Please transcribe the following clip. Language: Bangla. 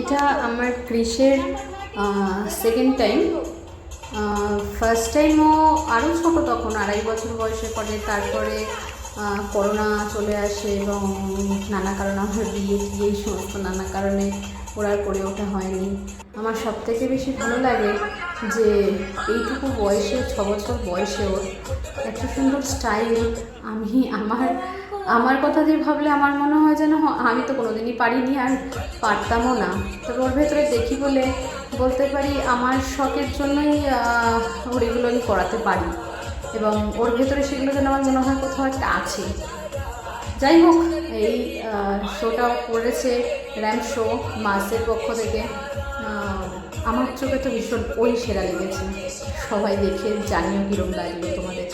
এটা আমার ক্রিসের সেকেন্ড টাইম। ফার্স্ট টাইমও আরও ছোটো, তখন 2.5 বছর বয়সে পড়ে। তারপরে করোনা চলে আসে এবং নানা কারণে আমার বিয়ে এই সমস্ত নানা কারণে ওরা করে ওঠা হয়নি। আমার সবথেকে বেশি ভালো লাগে যে এইটুকু বয়সে, 6 বছর বয়সে ওর এত সুন্দর স্টাইল। আমি আমার কথা যে ভাবলে আমার মনে হয় যেন আমি তো কোনোদিনই পারিনি, আর পারতামও না। তবে ওর ভেতরে দেখি বলে বলতে পারি আমার শখের জন্যই ওর এগুলো আমি করাতে পারি, এবং ওর ভেতরে সেগুলো যেন আমার মনে হয় কোথাও একটা আছে। যাই হোক, এই শোটাও করেছে র্যাম্প শো মাসের পক্ষ থেকে। আমার চোখে তো ভীষণ ওই সেরা লেগেছে। সবাই দেখে জানিও কীরকম লাগলো তোমাদের।